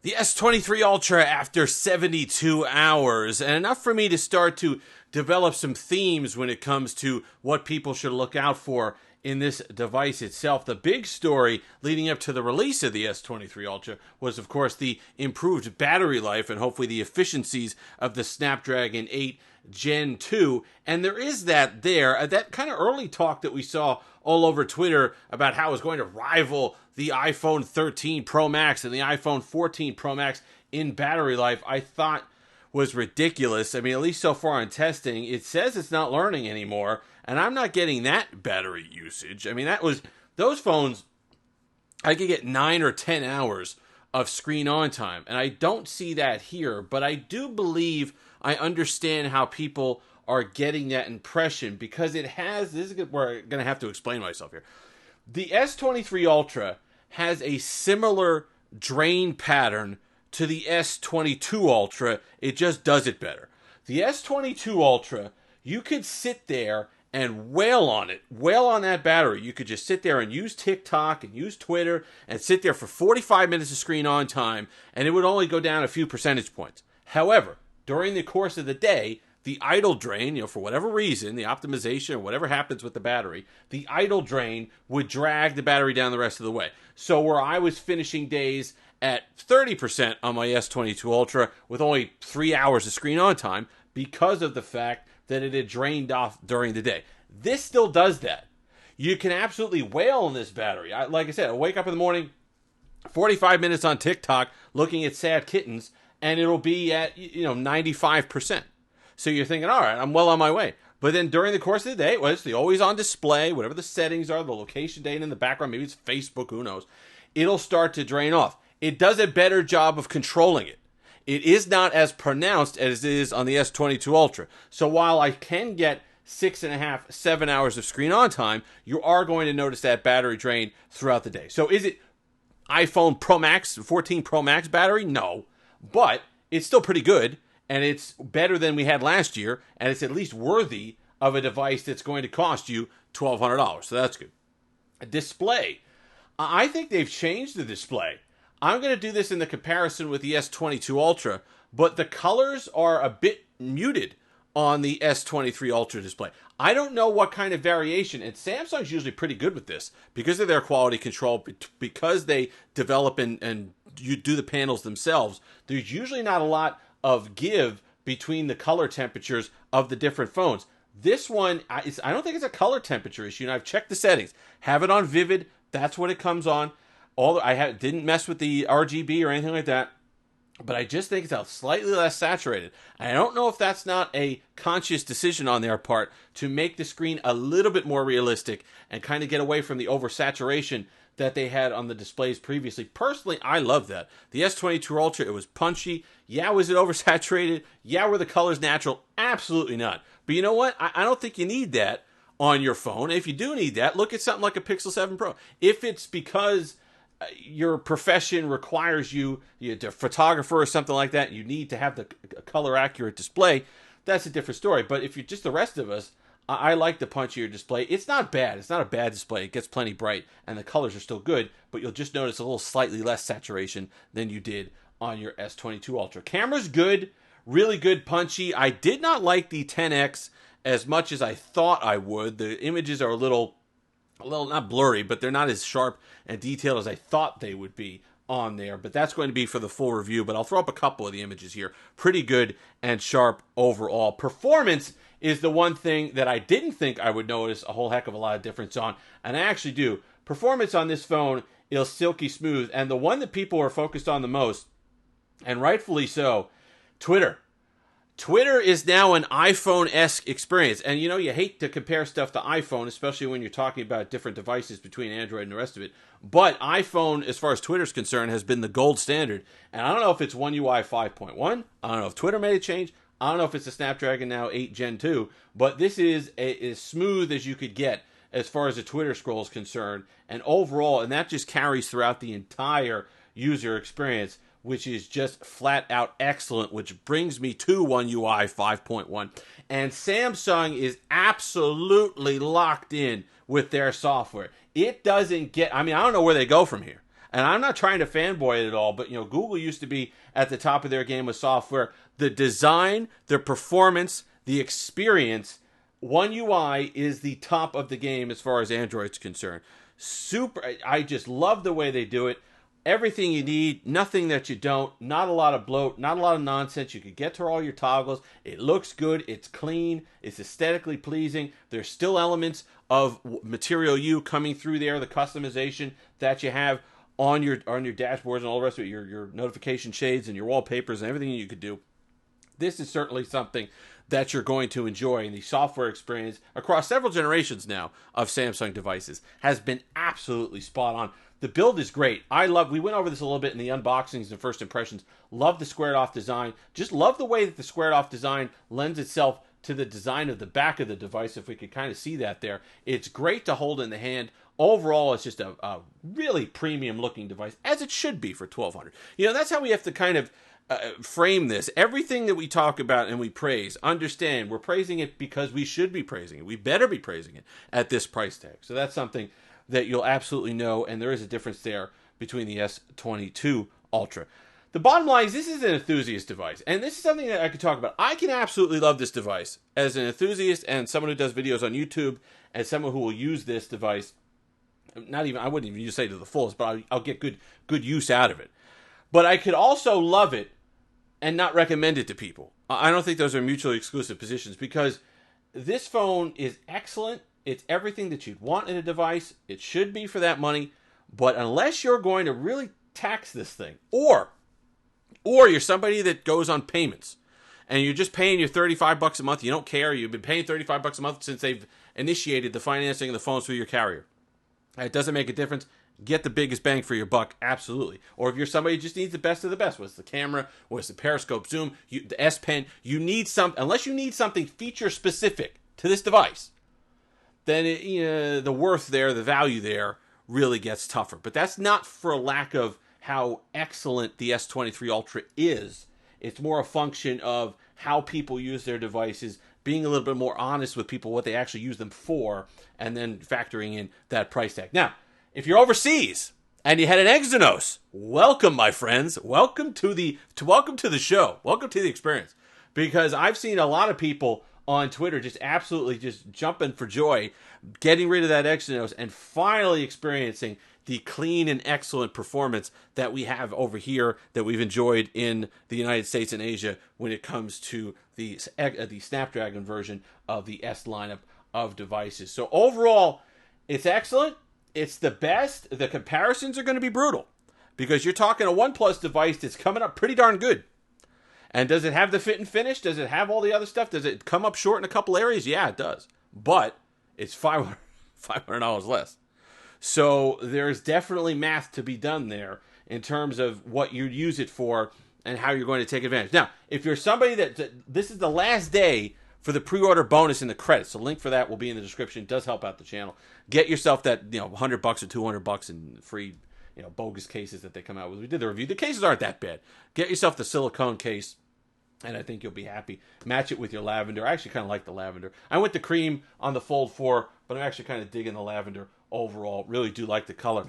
The S23 Ultra after 72 hours, and enough for me to start to develop some themes when it comes to what people should look out for in this device itself. The big story leading up to the release of the S23 Ultra was, of course, the improved battery life and hopefully the efficiencies of the Snapdragon 8 Gen 2. And there is that kind of early talk that we saw all over Twitter about how it was going to rival the iPhone 13 Pro Max and the iPhone 14 Pro Max in battery life. I thought was ridiculous. I mean, at least so far in testing, it says it's not learning anymore, and I'm not getting that battery usage. I mean, those phones, I could get 9 or 10 hours of screen on time, and I don't see that here, but I do believe I understand how people are getting that impression because this is where I'm going to have to explain myself here. The S23 Ultra has a similar drain pattern to the S22 Ultra. It just does it better. The S22 Ultra, you could sit there and wail on that battery. You could just sit there and use TikTok and use Twitter and sit there for 45 minutes of screen on time, and it would only go down a few percentage points. However, during the course of the day, the idle drain, for whatever reason, the optimization or whatever happens with the battery, the idle drain would drag the battery down the rest of the way. So where I was finishing days at 30% on my S22 Ultra with only 3 hours of screen on time because of the fact that it had drained off during the day. This still does that. You can absolutely wail on this battery. Like I said, I wake up in the morning, 45 minutes on TikTok looking at sad kittens, and it'll be at 95%. So you're thinking, all right, I'm well on my way. But then during the course of the day, it's the always on display, whatever the settings are, the location data in the background, maybe it's Facebook, who knows, it'll start to drain off. It does a better job of controlling it. It is not as pronounced as it is on the S22 Ultra. So while I can get 6.5, 7 hours of screen on time, you are going to notice that battery drain throughout the day. So is it iPhone Pro Max, 14 Pro Max battery? No. But it's still pretty good. And it's better than we had last year, and it's at least worthy of a device that's going to cost you $1,200. So that's good. A display. I think they've changed the display. I'm going to do this in the comparison with the S22 Ultra, but the colors are a bit muted on the S23 Ultra display. I don't know what kind of variation, and Samsung's usually pretty good with this because of their quality control, because they develop and you do the panels themselves. There's usually not a lot of give between the color temperatures of the different phones. This one, I don't think it's a color temperature issue, and I've checked the settings. Have it on Vivid, that's what it comes on. Didn't mess with the RGB or anything like that, but I just think it's slightly less saturated. I don't know if that's not a conscious decision on their part to make the screen a little bit more realistic and kind of get away from the oversaturation that they had on the displays previously. Personally, I love that. The S22 Ultra, it was punchy. Yeah, was it oversaturated? Yeah, were the colors natural? Absolutely not. But you know what? I don't think you need that on your phone. If you do need that, look at something like a Pixel 7 Pro. If it's because your profession requires you're a photographer or something like that, you need to have the color accurate display, that's a different story. But if you're just the rest of us, I like the punchier display. It's not bad. It's not a bad display. It gets plenty bright, and the colors are still good, but you'll just notice a little slightly less saturation than you did on your S22 Ultra. Camera's good, really good, punchy. I did not like the 10X as much as I thought I would. The images are a little not blurry, but they're not as sharp and detailed as I thought they would be on there. But that's going to be for the full review, but I'll throw up a couple of the images here. Pretty good and sharp overall. Performance is the one thing that I didn't think I would notice a whole heck of a lot of difference on, and I actually do. Performance on this phone is silky smooth, and the one that people are focused on the most, and rightfully so, Twitter. Twitter is now an iPhone-esque experience, and you hate to compare stuff to iPhone, especially when you're talking about different devices between Android and the rest of it, but iPhone, as far as Twitter's concerned, has been the gold standard, and I don't know if it's One UI 5.1, I don't know if Twitter made a change, I don't know if it's a Snapdragon now 8 Gen 2, but this is as smooth as you could get as far as the Twitter scroll is concerned. And overall, and that just carries throughout the entire user experience, which is just flat out excellent, which brings me to One UI 5.1. And Samsung is absolutely locked in with their software. It doesn't get, I don't know where they go from here. And I'm not trying to fanboy it at all, but Google used to be at the top of their game with software. The design, the performance, the experience, One UI is the top of the game as far as Android's concerned. Super, I just love the way they do it. Everything you need, nothing that you don't, not a lot of bloat, not a lot of nonsense. You can get to all your toggles. It looks good, it's clean, it's aesthetically pleasing. There's still elements of Material U coming through there, the customization that you have on your dashboards and all the rest of it, your notification shades and your wallpapers and everything you could do. This is certainly something that you're going to enjoy, and the software experience across several generations now of Samsung devices has been absolutely spot on. The build is great. We went over this a little bit in the unboxings and first impressions. Love the squared off design. Just love the way that the squared off design lends itself to the design of the back of the device, if we could kind of see that there. It's great to hold in the hand. Overall, it's just a really premium looking device, as it should be for $1,200. That's how we have to kind of frame this. Everything that we talk about and we praise, understand we're praising it because we should be praising it. We better be praising it at this price tag. So that's something that you'll absolutely know, and there is a difference there between the S22 Ultra. The bottom line is this is an enthusiast device, and this is something that I could talk about. I can absolutely love this device as an enthusiast and someone who does videos on YouTube and someone who will use this device. I wouldn't even say to the fullest, but I'll get good use out of it. But I could also love it and not recommend it to people. I don't think those are mutually exclusive positions, because this phone is excellent. It's everything that you'd want in a device. It should be for that money. But unless you're going to really tax this thing, or you're somebody that goes on payments and you're just paying your $35 a month, you don't care, you've been paying $35 a month since they've initiated the financing of the phones through your carrier. It doesn't make a difference. Get the biggest bang for your buck, absolutely. Or if you're somebody who just needs the best of the best, what's the camera, what's the periscope zoom, the S Pen, unless you need something feature specific to this device, then the worth there, the value there really gets tougher. But that's not for a lack of how excellent the S23 Ultra is. It's more a function of how people use their devices, being a little bit more honest with people, what they actually use them for, and then factoring in that price tag. Now, if you're overseas and you had an Exynos, welcome, my friends. Welcome to the show. Welcome to the experience. Because I've seen a lot of people on Twitter just absolutely just jumping for joy, getting rid of that Exynos and finally experiencing the clean and excellent performance that we have over here, that we've enjoyed in the United States and Asia when it comes to the Snapdragon version of the S lineup of devices. So overall, it's excellent. It's the best. The comparisons are going to be brutal, because you're talking a OnePlus device that's coming up pretty darn good. And does it have the fit and finish? Does it have all the other stuff? Does it come up short in a couple areas? Yeah, it does. But it's $500 less. So there's definitely math to be done there in terms of what you use it for and how you're going to take advantage. Now, if you're somebody this is the last day for the pre-order bonus and the credits, so link for that will be in the description. It does help out the channel. Get yourself that $100 or $200 in free bogus cases that they come out with. We did the review. The cases aren't that bad. Get yourself the silicone case, and I think you'll be happy. Match it with your lavender. I actually kind of like the lavender. I went the cream on the Fold 4, but I'm actually kind of digging the lavender overall. Really do like the color.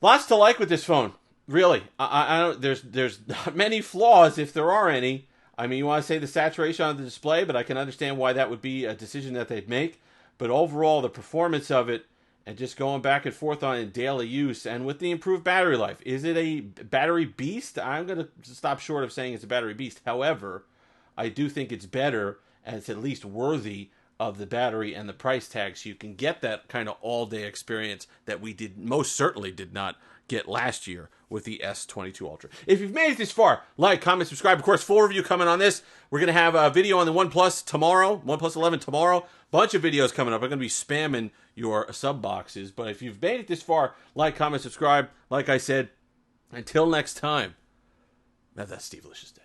Lots to like with this phone. Really. I don't. There's not many flaws, if there are any. I mean, you want to say the saturation on the display, but I can understand why that would be a decision that they'd make. But overall, the performance of it, and just going back and forth on it, daily use, and with the improved battery life. Is it a battery beast? I'm going to stop short of saying it's a battery beast. However, I do think it's better, and it's at least worthy of the battery and the price tag, so you can get that kind of all-day experience that we most certainly did not get last year with the S22 Ultra. If you've made it this far, like, comment, subscribe. Of course, full review coming on this. We're going to have a video on the OnePlus tomorrow, OnePlus 11 tomorrow. Bunch of videos coming up. I'm going to be spamming your sub boxes. But if you've made it this far, like, comment, subscribe. Like I said, until next time, have that Steve-licious day.